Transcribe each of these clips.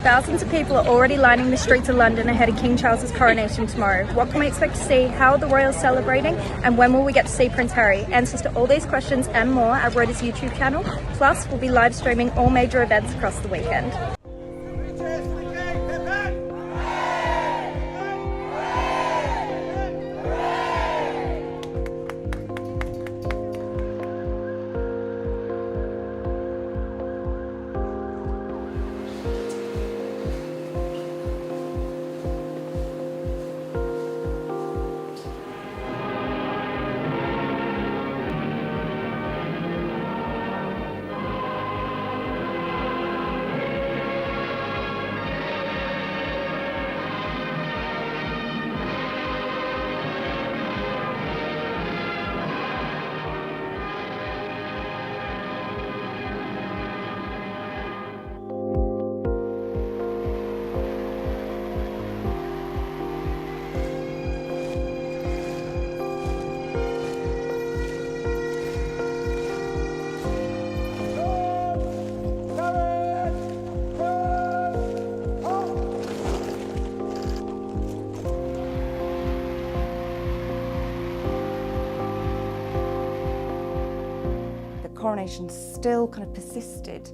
Thousands of people are already lining the streets of London ahead of King Charles's coronation tomorrow. What can we expect to see? How are the royals celebrating? And when will we get to see Prince Harry? Answers to all these questions and more at Reuters YouTube channel. Plus, we'll be live streaming all major events across the weekend. Coronation still kind of persisted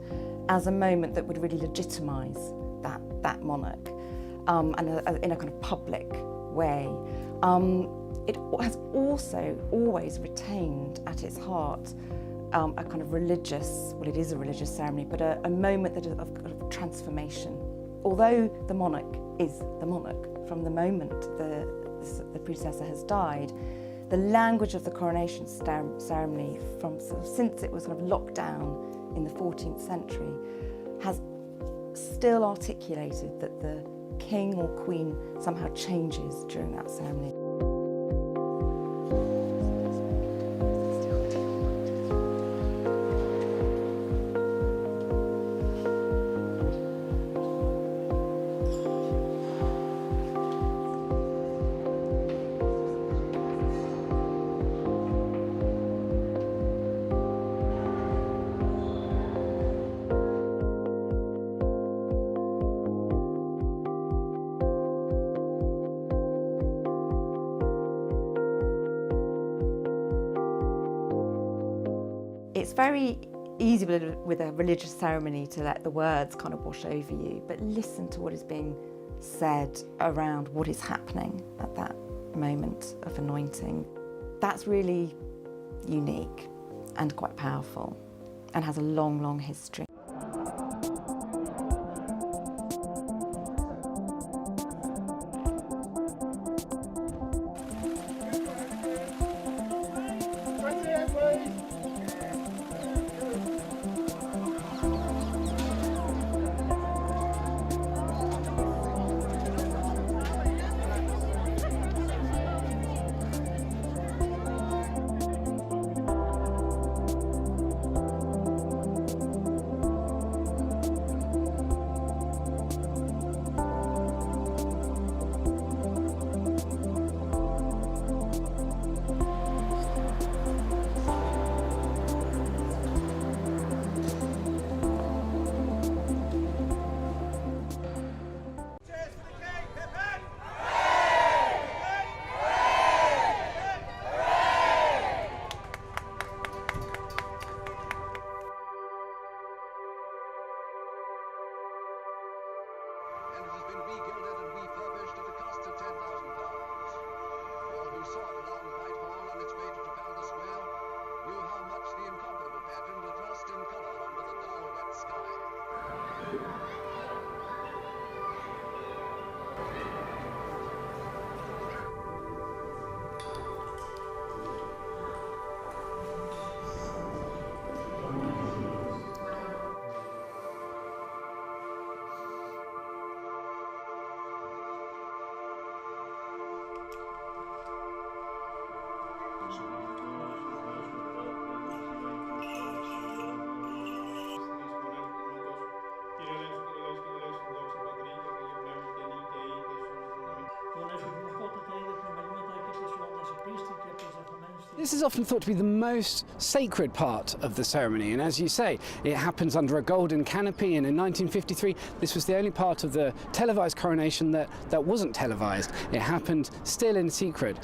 as a moment that would really legitimise that monarch and in a kind of public way. It has also always retained at its heart a kind of religious, well, it is a religious ceremony, but a moment that of transformation. Although the monarch is the monarch from the moment the predecessor has died, the language of the coronation ceremony, from since it was kind of locked down in the 14th century, has still articulated that the king or queen somehow changes during that ceremony. It's very easy with a religious ceremony to let the words kind of wash over you, but listen to what is being said around what is happening at that moment of anointing. That's really unique and quite powerful and has a long, long history. This is often thought to be the most sacred part of the ceremony, and as you say, it happens under a golden canopy, and in 1953 this was the only part of the televised coronation that wasn't televised. It happened still in secret.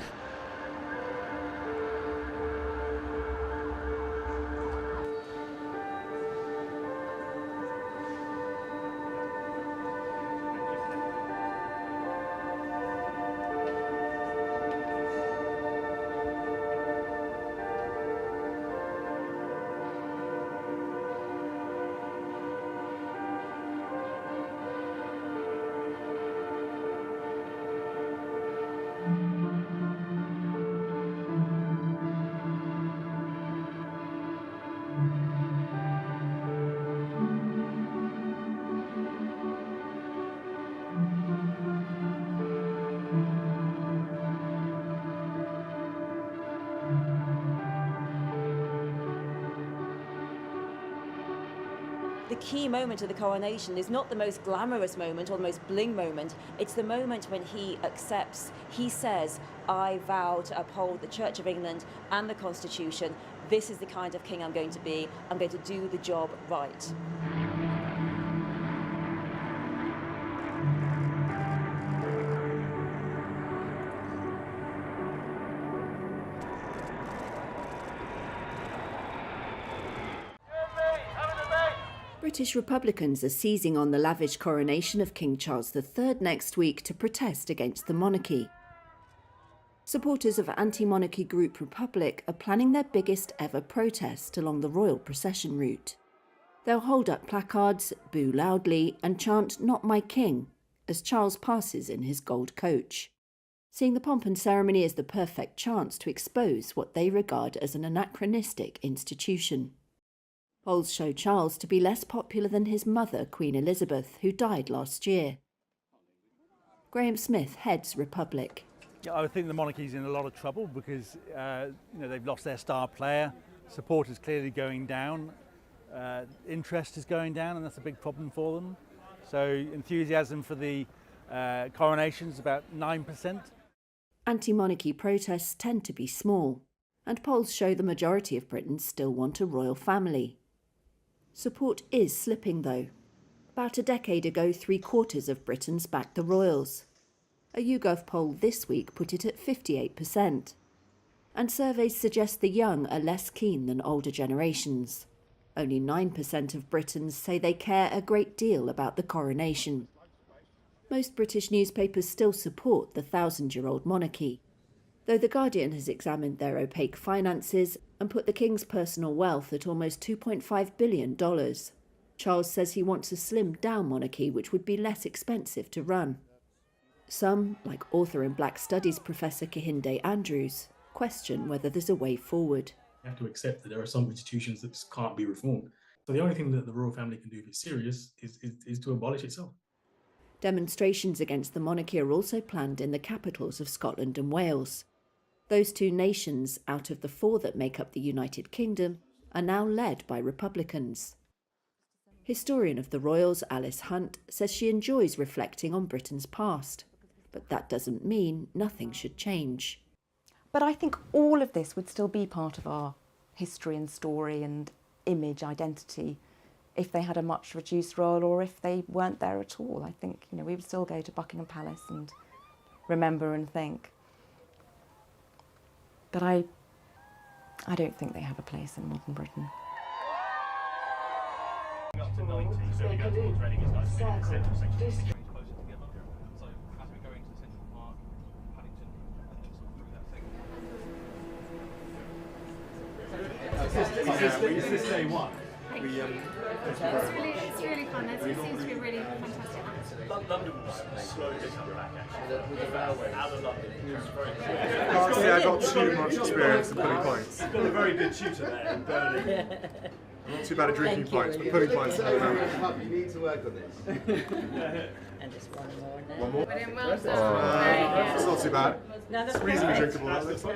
The key moment of the coronation is not the most glamorous moment or the most bling moment. It's the moment when he accepts, he says, I vow to uphold the Church of England and the Constitution. This is the kind of king I'm going to be. I'm going to do the job right. British Republicans are seizing on the lavish coronation of King Charles III next week to protest against the monarchy. Supporters of anti-monarchy group Republic are planning their biggest ever protest along the royal procession route. They'll hold up placards, boo loudly and chant "Not my king" as Charles passes in his gold coach, seeing the pomp and ceremony as the perfect chance to expose what they regard as an anachronistic institution. Polls show Charles to be less popular than his mother, Queen Elizabeth, who died last year. Graham Smith heads Republic. Yeah, I think the monarchy's in a lot of trouble because they've lost their star player, support is clearly going down, interest is going down, and that's a big problem for them. So enthusiasm for the coronation is about 9%. Anti-monarchy protests tend to be small, and polls show the majority of Britons still want a royal family. Support is slipping though. About a decade ago, 3/4 of Britons backed the royals. A YouGov poll this week put it at 58%. And surveys suggest the young are less keen than older generations. Only 9% of Britons say they care a great deal about the coronation. Most British newspapers still support the 1,000-year-old monarchy, though The Guardian has examined their opaque finances and put the King's personal wealth at almost $2.5 billion. Charles says he wants a slimmed-down monarchy which would be less expensive to run. Some, like author and Black Studies Professor Kehinde Andrews, question whether there's a way forward. You have to accept that there are some institutions that just can't be reformed. So the only thing that the royal family can do if it's serious is to abolish itself. Demonstrations against the monarchy are also planned in the capitals of Scotland and Wales. Those two nations, out of the 4 that make up the United Kingdom, are now led by Republicans. Historian of the Royals, Alice Hunt, says she enjoys reflecting on Britain's past, but that doesn't mean nothing should change. But I think all of this would still be part of our history and story and image identity if they had a much reduced role or if they weren't there at all. I think, we would still go to Buckingham Palace and remember and think. But I don't think they have a place in modern Britain. Up to 90, so we go towards Reading, it's nice to be in the central section. Closer together. So as we go into Central Park, Paddington, and then sort of through that thing. Is this day one? It's really fun. It seems to be really fantastic. London was slowly coming back actually. Out of London. Can't say I got too much experience in putting points. You've got a very good tutor there in Berlin. I'm not too bad at drinking pints, but putting pints in the You need to work on this. And just one more now. One more? Brilliant, well done. It's not too bad. No, that's It's reasonably perfect. drinkable, that looks like.